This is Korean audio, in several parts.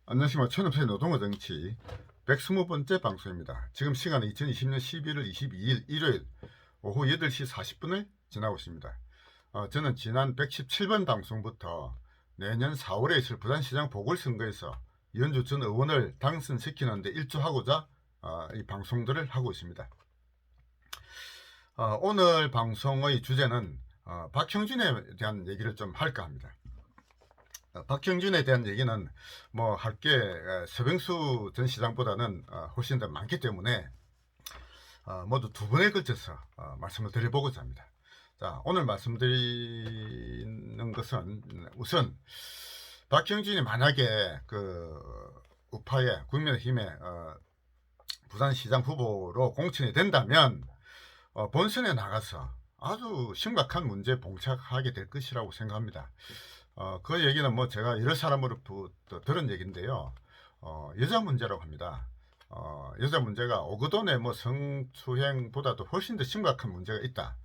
안녕하십니까. 천업의 노동의 정치 120번째 방송입니다. 지금 시간은 2020년 11월 22일 일요일 오후 8시 40분을 지나고 있습니다. 저는 지난 117번 방송부터 내년 4월에 있을 부산시장 보궐선거에서 이현주 전 의원을 당선시키는 데 일조하고자 이 방송들을 하고 있습니다. 오늘 방송의 주제는 박형준에 대한 얘기를 좀 할까 합니다. 박형준에 대한 얘기는 뭐 할 게 서병수 전 시장보다는 훨씬 더 많기 때문에 모두 두 번에 걸쳐서 말씀을 드려보고자 합니다. 자, 오늘 말씀드리는 것은 우선 박형준이 만약에 그 우파의 국민의힘의 부산시장 후보로 공천이 된다면 본선에 나가서 아주 심각한 문제에 봉착하게 될 것이라고 생각합니다. 그 얘기는 뭐 제가 여러 사람으로부터 들은 얘기인데요. 여자 문제라고 합니다. 여자 문제가 오거돈의 뭐 성추행보다도 훨씬 더 심각한 문제가 있다.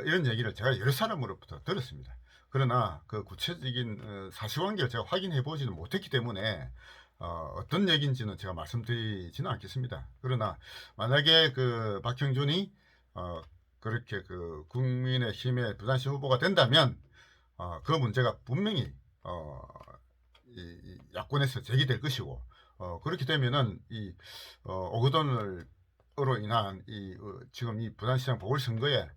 이런 얘기를 제가 여러 사람으로부터 들었습니다. 그러나 그 구체적인 사실관계를 제가 확인해 보지는 못했기 때문에 어떤 얘기인지는 제가 말씀드리지는 않겠습니다. 그러나 만약에 그 박형준이 그렇게 그 국민의힘의 부산시 후보가 된다면 그 문제가 분명히 이 야권에서 제기될 것이고 그렇게 되면은 이 오거돈으로 인한 이 지금 이 부산시장 보궐선거에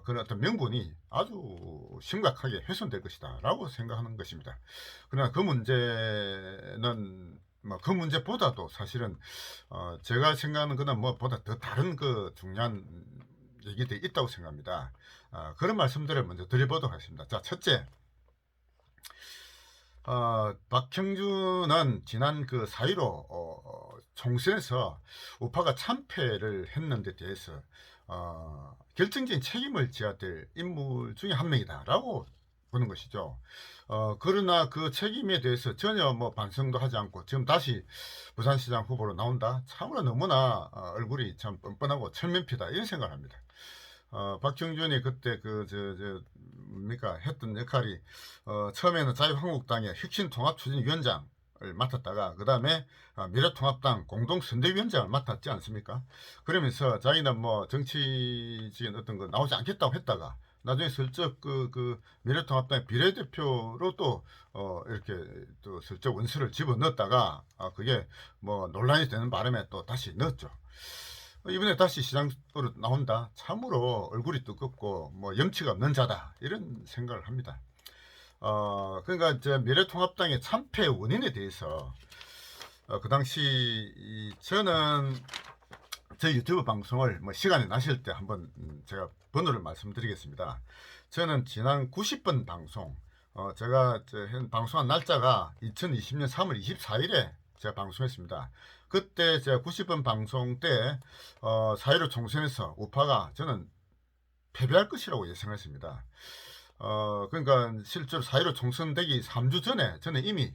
그런 어떤 명분이 아주 심각하게 훼손될 것이다라고 생각하는 것입니다. 그러나 그 문제는 뭐 그 문제보다도 사실은 제가 생각하는 거는 뭐보다 더 다른 그 중요한 얘기들이 있다고 생각합니다. 그런 말씀들을 먼저 드려보도록 하겠습니다. 자, 첫째, 박형준은 지난 그 4.15 총선에서 우파가 참패를 했는데 대해서 결정적인 책임을 져야 될 인물 중에 한 명이다라고 보는 것이죠. 그러나 그 책임에 대해서 전혀 뭐 반성도 하지 않고 지금 다시 부산시장 후보로 나온다. 참으로 너무나 얼굴이 참 뻔뻔하고 철면피다 이런 생각을 합니다. 박형준이 그때 뭡니까 했던 역할이 처음에는 자유한국당의 혁신통합추진위원장을 맡았다가 그 다음에 미래통합당 공동선대위원장을 맡았지 않습니까? 그러면서 자기는 뭐 정치적인 어떤 거 나오지 않겠다고 했다가 나중에 슬쩍 그 미래통합당의 비례대표로 또 이렇게 또 슬쩍 원수를 집어넣었다가 그게 뭐 논란이 되는 바람에 또 다시 넣었죠. 이번에 다시 시장으로 나온다. 참으로 얼굴이 두껍고 뭐 염치가 없는 자다. 이런 생각을 합니다. 그러니까 이제 미래통합당의 참패 원인에 대해서 그 당시 저는 제 유튜브 방송을 뭐 시간이 나실 때 한번 제가 번호를 말씀드리겠습니다. 저는 지난 90번 방송 제가 방송한 날짜가 2020년 3월 24일에 제가 방송했습니다. 그때 제가 90번 방송 때 4.15 총선에서 우파가 저는 패배할 것이라고 예상했습니다. 그러니까 실제로 4.15 총선 되기 3주 전에 저는 이미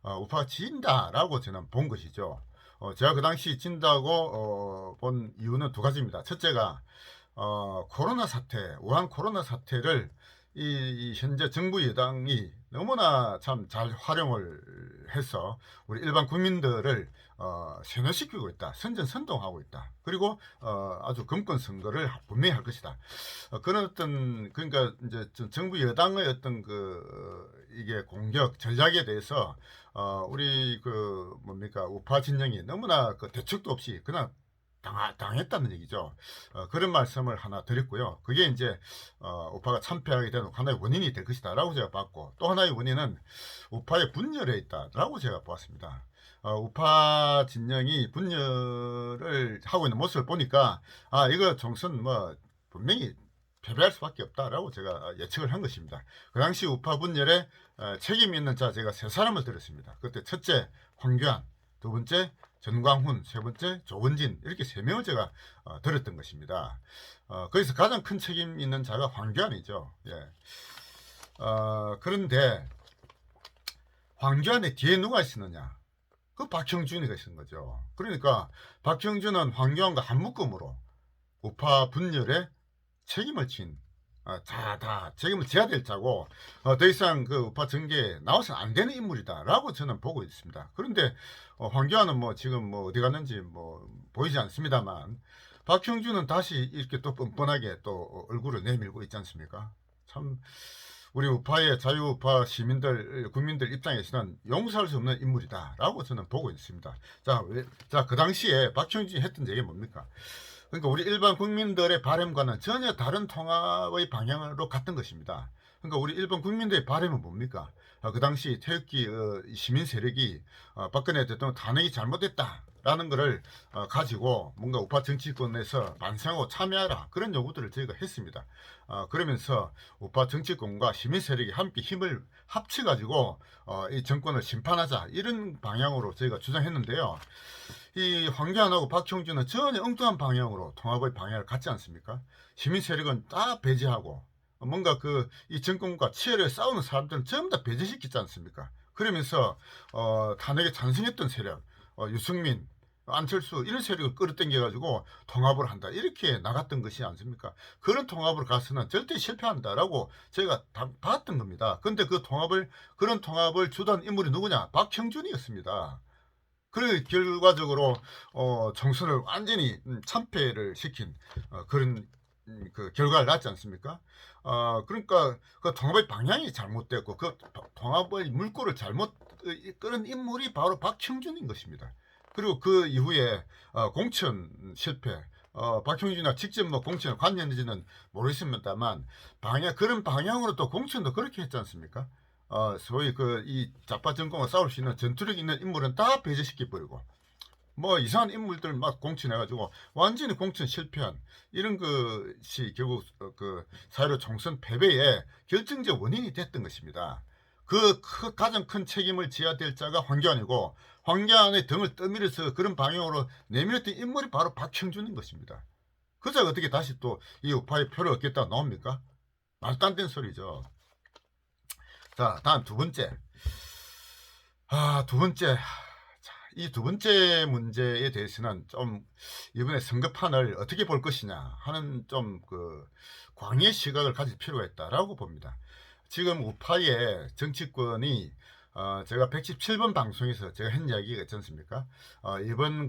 우파가 진다라고 저는 본 것이죠. 제가 그 당시 진다고 본 이유는 두 가지입니다. 첫째가 코로나 사태, 우한 코로나 사태를 이 현재 정부 여당이 너무나 참 잘 활용을 해서 우리 일반 국민들을 세뇌시키고 있다. 선전선동하고 있다. 그리고 아주 금권 선거를 분명히 할 것이다. 그런 어떤 그러니까 이제 정부 여당의 어떤 이게 공격 전략에 대해서 우리 그 뭡니까 우파 진영이 너무나 그 대책도 없이 그냥 당했다는 얘기죠. 그런 말씀을 하나 드렸고요. 그게 이제 우파가 참패하게 되는 하나의 원인이 될 것이다라고 제가 봤고, 또 하나의 원인은 우파의 분열에 있다라고 제가 보았습니다. 우파 진영이 분열을 하고 있는 모습을 보니까 이거 총선 뭐 분명히 패배할 수밖에 없다라고 제가 예측을 한 것입니다. 그 당시 우파 분열에 책임 있는 자 제가 세 사람을 들었습니다. 그때 첫째 황교안, 두 번째 전광훈, 세 번째 조원진 이렇게 세 명을 제가 들었던 것입니다. 거기서 가장 큰 책임 있는 자가 황교안이죠. 예. 그런데 황교안의 뒤에 누가 있었느냐? 그 박형준이가 있는 거죠. 그러니까 박형준은 황교안과 한 묶음으로 우파 분열에 책임을 진 다 책임을 져야 될 자고 더 이상 그 우파 정계에 나와서는 안 되는 인물이다라고 저는 보고 있습니다. 그런데 황교안은 뭐 지금 뭐 어디 갔는지 뭐 보이지 않습니다만 박형준은 다시 이렇게 또 뻔뻔하게 또 얼굴을 내밀고 있지 않습니까? 참 우리 우파의 자유우파 시민들 국민들 입장에서는 용서할 수 없는 인물이다라고 저는 보고 있습니다. 그 당시에 박형준이 했던 얘기 뭡니까? 그러니까 우리 일반 국민들의 바람과는 전혀 다른 통합의 방향으로 갔던 것입니다. 그러니까 우리 일반 국민들의 바람은 뭡니까? 그 당시 태극기 시민 세력이 박근혜 대통령 탄핵이 잘못됐다라는 것을 가지고 뭔가 우파 정치권에서 반성하고 참여하라 그런 요구들을 저희가 했습니다. 그러면서 우파 정치권과 시민 세력이 함께 힘을 합쳐가지고 이 정권을 심판하자 이런 방향으로 저희가 주장했는데요. 이 황교안하고 박형준은 전혀 엉뚱한 방향으로 통합의 방향을 갖지 않습니까? 시민 세력은 다 배제하고 뭔가 이 정권과 치열하게 싸우는 사람들은 전부 다 배제시키지 않습니까? 그러면서 탄핵에 찬성했던 세력, 유승민, 안철수 이런 세력을 끌어당겨 가지고 통합을 한다 이렇게 나갔던 것이 않습니까? 그런 통합으로 가서는 절대 실패한다라고 저희가 다 봤던 겁니다. 근데 그런 통합을 주도한 인물이 누구냐? 박형준이었습니다. 그 결과적으로 총선을 완전히 참패를 시킨 그런 그 결과를 낳지 않습니까? 그러니까 그 통합의 방향이 잘못됐고 그 통합의 물꼬를 잘못 끌은 인물이 바로 박형준인 것입니다. 그리고 그 이후에 공천 실패, 박형준이나 직접 뭐 공천에 관여했는지는 모르겠습니다만 그런 방향으로 또 공천도 그렇게 했지 않습니까? 소위 이 좌파 정권과 싸울 수 있는 전투력 있는 인물은 다 배제시켜버리고 뭐 이상한 인물들 막 공천해가지고 완전히 공천 실패한 이런 것이 결국 그 사회로 총선 패배의 결정적 원인이 됐던 것입니다. 가장 큰 책임을 져야 될 자가 황교안이고 황교안의 등을 떠밀어서 그런 방향으로 내밀었던 인물이 바로 박형준인 것입니다. 그자가 어떻게 다시 또 이 우파의 표를 얻겠다고 나옵니까? 말도 안 되는 소리죠. 자, 다음 두 번째. 이 두 번째 문제에 대해서는 좀 이번에 선거판을 어떻게 볼 것이냐 하는 좀 광의 시각을 가질 필요가 있다라고 봅니다. 지금 우파의 정치권이 제가 117번 방송에서 제가 한 이야기가 있지 않습니까? 이번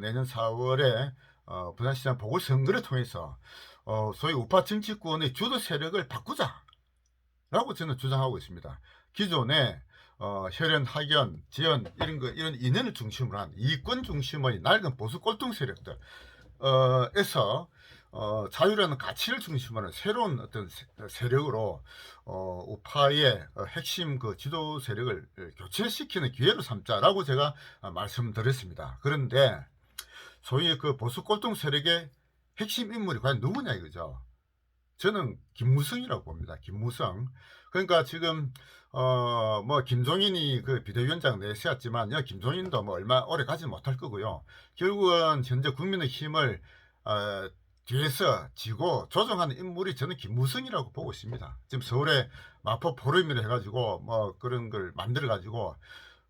내년 4월에 부산시장 보궐선거를 통해서 소위 우파 정치권의 주도 세력을 바꾸자 라고 저는 주장하고 있습니다. 기존에 혈연, 학연, 지연 이런 인연을 중심으로 한 이권 중심의 낡은 보수 꼴통 세력들 에서 자유라는 가치를 중심으로 하는 새로운 어떤 세력으로 우파의 핵심 지도 세력을 교체시키는 기회로 삼자라고 제가 말씀드렸습니다. 그런데 소위 보수 꼴통 세력의 핵심 인물이 과연 누구냐 이거죠. 저는 김무성이라고 봅니다. 김무성. 그러니까 지금 뭐 김종인이 비대위원장 내세웠지만 김종인도 뭐 얼마 오래 가지 못할 거고요. 결국은 현재 국민의힘을 뒤에서 지고 조정하는 인물이 저는 김무성이라고 보고 있습니다. 지금 서울에 마포 포럼이라 해가지고 뭐 그런 걸 만들어 가지고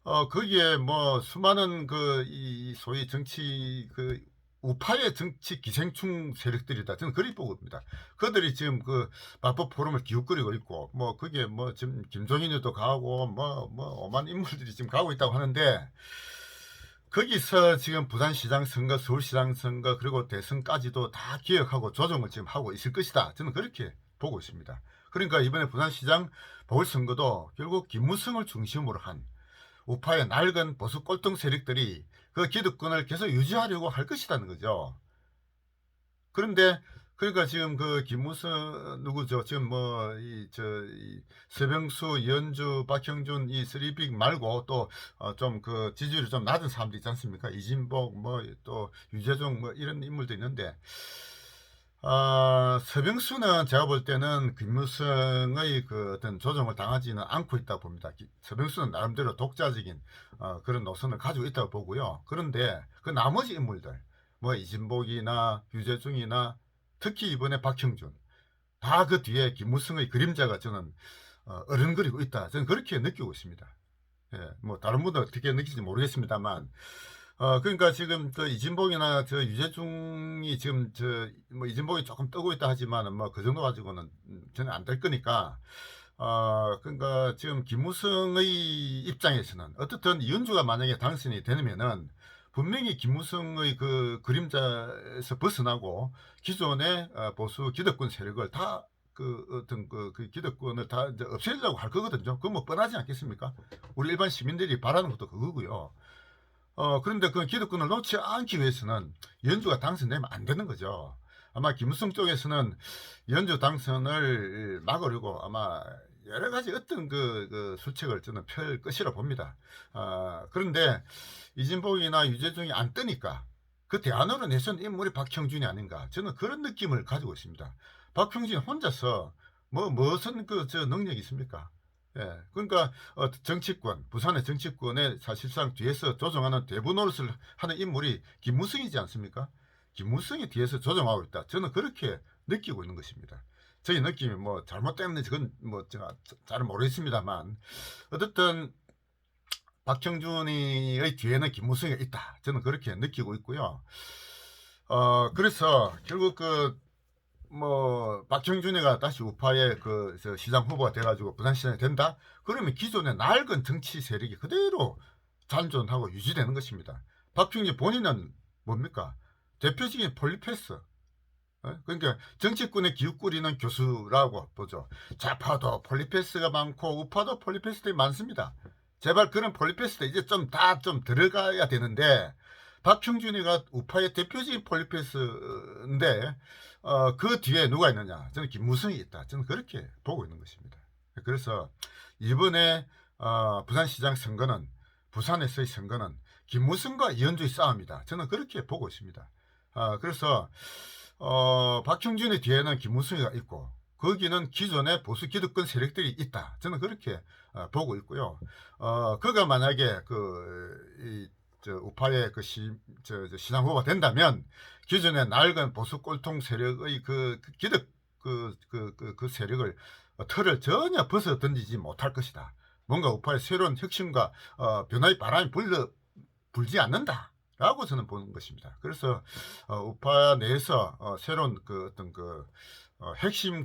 거기에 뭐 수많은 이 소위 정치 우파의 정치 기생충 세력들이다. 저는 그리 보고 봅니다. 그들이 지금 마포 포럼을 기웃거리고 있고, 뭐, 그게 뭐, 지금 김종인도 가고, 오만 인물들이 지금 가고 있다고 하는데, 거기서 지금 부산시장 선거, 서울시장 선거, 그리고 대선까지도 다 기획하고 조정을 지금 하고 있을 것이다. 저는 그렇게 보고 있습니다. 그러니까 이번에 부산시장 보궐선거도 결국 김무성을 중심으로 한 우파의 낡은 보수 꼴통 세력들이 기득권을 계속 유지하려고 할 것이라는 거죠. 그런데 그러니까 지금 김무성 누구죠? 지금 뭐 서병수, 이현주, 박형준 이 3빅 말고 또 좀 지지율이 좀 낮은 사람들 있지 않습니까? 이진복 뭐 또 유재종 뭐 이런 인물도 있는데 서병수는 제가 볼 때는 김무성의 어떤 조정을 당하지는 않고 있다고 봅니다. 서병수는 나름대로 독자적인 그런 노선을 가지고 있다고 보고요. 그런데 나머지 인물들, 뭐 이진복이나 유재중이나 특히 이번에 박형준, 다 그 뒤에 김무성의 그림자가 저는 어른거리고 있다. 저는 그렇게 느끼고 있습니다. 예, 뭐 다른 분들 어떻게 느끼는지 모르겠습니다만 그러니까 지금 이진복이나 유재중이 지금 뭐 이진복이 조금 뜨고 있다 하지만은 뭐 그 정도 가지고는 저는 안 될 거니까, 그러니까 지금 김무성의 입장에서는 어떻든 이은주가 만약에 당선이 되면은 분명히 김무성의 그 그림자에서 벗어나고 기존의 보수 기득권 세력을 다 어떤 그 기득권을 다 이제 없애려고 할 거거든요. 그건 뭐 뻔하지 않겠습니까? 우리 일반 시민들이 바라는 것도 그거고요. 그런데 그 기득권을 놓지 않기 위해서는 연주가 당선되면 안 되는 거죠. 아마 김무성 쪽에서는 연주 당선을 막으려고 아마 여러 가지 어떤 그 수책을 저는 펼 것이라 봅니다. 그런데 이진복이나 유재중이 안 뜨니까 그 대안으로 내선 인물이 박형준이 아닌가, 저는 그런 느낌을 가지고 있습니다. 박형준 혼자서 무슨 능력이 있습니까? 예, 그러니까 정치권, 부산의 정치권에 사실상 뒤에서 조정하는 대부 노릇을 하는 인물이 김무성이지 않습니까? 김무성이 뒤에서 조정하고 있다, 저는 그렇게 느끼고 있는 것입니다. 저희 느낌이 뭐 잘못됐는지 그건 뭐 제가 잘 모르겠습니다만, 어쨌든 박형준의 뒤에는 김무성이 있다, 저는 그렇게 느끼고 있고요. 그래서 결국 박형준이가 다시 우파의 시장 후보가 돼가지고 부산시장이 된다? 그러면 기존의 낡은 정치 세력이 그대로 잔존하고 유지되는 것입니다. 박형준 본인은 뭡니까? 대표적인 폴리페스. 그러니까 정치권의 기웃거리는 교수라고 보죠. 좌파도 폴리페스가 많고 우파도 폴리페스들이 많습니다. 제발 그런 폴리페스도 이제 좀 들어가야 되는데, 박형준이가 우파의 대표적인 폴리페스인데 그 뒤에 누가 있느냐? 저는 김무성이 있다, 저는 그렇게 보고 있는 것입니다. 그래서 이번에 부산시장 선거는, 부산에서의 선거는 김무성과 이현주의 싸움이다, 저는 그렇게 보고 있습니다. 그래서 박형준의 뒤에는 김무성이가 있고 거기는 기존의 보수 기득권 세력들이 있다, 저는 그렇게 보고 있고요. 그가 만약에 우파의 시장 후보가 된다면 기존의 낡은 보수 꼴통 세력의 기득 세력을 틀을 전혀 벗어 던지지 못할 것이다. 뭔가 우파의 새로운 혁신과 변화의 바람이 불지 않는다 라고 저는 보는 것입니다. 그래서 우파 내에서 새로운 핵심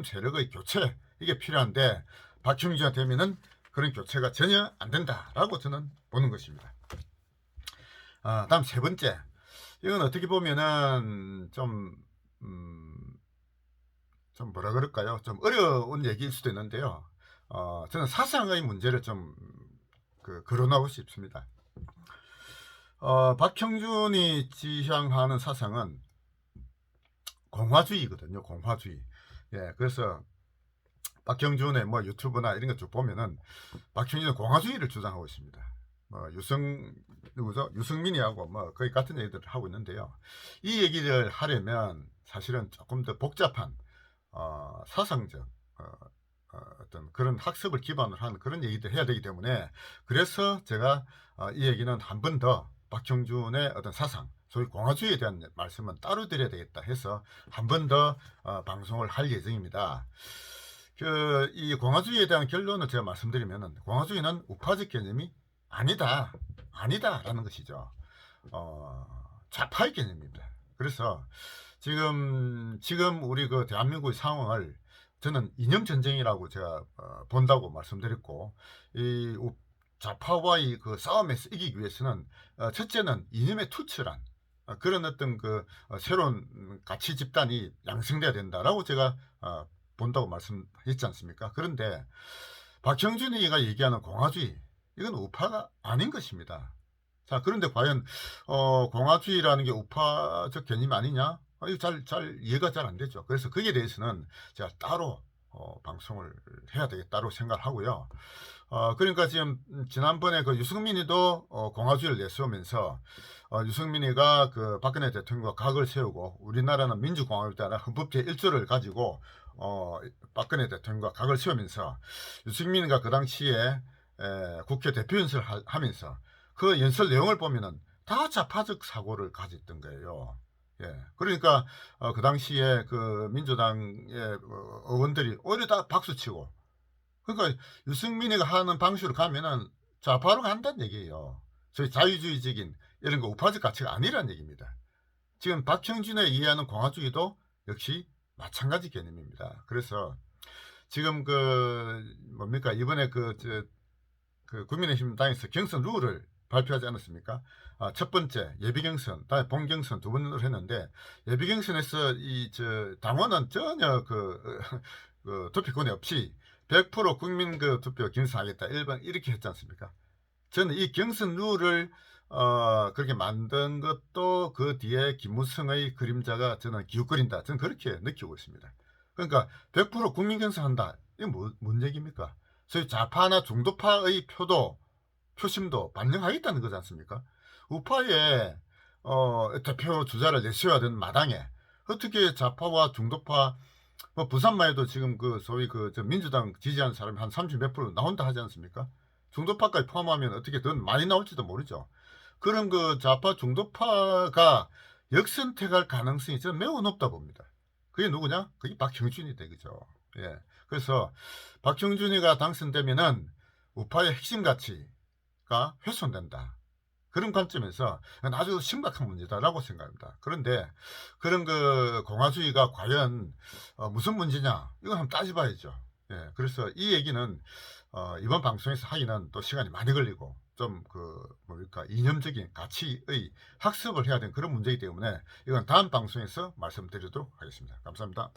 세력의 교체, 이게 필요한데 박형준이 되면은 그런 교체가 전혀 안 된다라고 저는 보는 것입니다. 다음 세 번째, 이건 어떻게 보면은 좀 뭐라 그럴까요? 좀 어려운 얘기일 수도 있는데요. 저는 사상의 문제를 좀 거론하고 싶습니다. 박형준이 지향하는 사상은 공화주의거든요. 공화주의. 예, 그래서 박형준의 유튜브나 이런 거 쭉 보면은 박형준은 공화주의를 주장하고 있습니다. 유승민이하고 거의 같은 얘기들을 하고 있는데요. 이 얘기를 하려면 사실은 조금 더 복잡한 사상적 어떤 그런 학습을 기반으로 한 그런 얘기들 해야 되기 때문에, 그래서 제가 이 얘기는 한 번 더 박형준의 어떤 사상, 소위 공화주의에 대한 말씀은 따로 드려야 되겠다 해서 한 번 더 방송을 할 예정입니다. 이 공화주의에 대한 결론을 제가 말씀드리면은, 공화주의는 우파적 개념이 아니다라는 것이죠. 좌파의 개념입니다. 그래서 지금 우리 대한민국의 상황을 저는 이념 전쟁이라고 제가 본다고 말씀드렸고, 이 좌파와의 싸움에서 이기기 위해서는 첫째는 이념에 투철한 그런 어떤 새로운 가치 집단이 양성돼야 된다라고 제가 본다고 말씀했지 않습니까? 그런데 박형준이가 얘기하는 공화주의, 이건 우파가 아닌 것입니다. 자, 그런데 과연 공화주의라는 게 우파적 개념이 아니냐? 이거 잘 이해가 잘 안 되죠. 그래서 거기에 대해서는 제가 따로 방송을 해야 되겠다고 생각을 하고요. 그러니까 지금 지난번에 유승민이도 공화주의를 내세우면서 유승민이가 박근혜 대통령과 각을 세우고, 우리나라는 민주공화국에 따라 헌법 제1조를 가지고 박근혜 대통령과 각을 세우면서 유승민이가 그 당시에 국회 대표 연설을 하면서 그 연설 내용을 보면은 다 좌파적 사고를 가졌던 거예요. 예, 그러니까 그 당시에 민주당의 의원들이 오히려 다 박수치고, 그러니까 유승민이가 하는 방식으로 가면은 좌파로 간다는 얘기예요. 소위 자유주의적인 이런 거 우파적 가치가 아니라는 얘기입니다. 지금 박형준에 이해하는 공화주의도 역시 마찬가지 개념입니다. 그래서 지금 뭡니까 이번에 국민의힘당에서 경선 룰을 발표하지 않았습니까? 첫 번째 예비 경선, 다음에 본 경선 두 번을 했는데, 예비 경선에서 당원은 전혀 투표권이 없이 100% 국민 투표 경선하겠다 1번 이렇게 했지 않습니까? 저는 이 경선 룰을 그렇게 만든 것도 그 뒤에 김무성의 그림자가 저는 기웃거린다. 저는 그렇게 느끼고 있습니다. 그러니까 100% 국민 경선한다. 이건 뭔 얘기입니까? 소위 좌파나 중도파의 표심도 반영하겠다는 거지 않습니까? 우파의 대표 주자를 내세워야 되는 마당에 어떻게 좌파와 중도파, 뭐 부산만 해도 지금 소위 저 민주당 지지하는 사람이 한 30 몇 프로 나온다 하지 않습니까? 중도파까지 포함하면 어떻게 더 많이 나올지도 모르죠. 그런 좌파 중도파가 역선택할 가능성이 저는 매우 높다 봅니다. 그게 누구냐? 그게 박형준이다, 그죠? 예. 그래서 박형준이가 당선되면은 우파의 핵심 가치가 훼손된다. 그런 관점에서 아주 심각한 문제다라고 생각합니다. 그런데 그런 공화주의가 과연 무슨 문제냐? 이거 한번 따져봐야죠. 예, 그래서 이 얘기는 이번 방송에서 하기는 또 시간이 많이 걸리고 좀 뭡니까 이념적인 가치의 학습을 해야 되는 그런 문제이기 때문에 이건 다음 방송에서 말씀드리도록 하겠습니다. 감사합니다.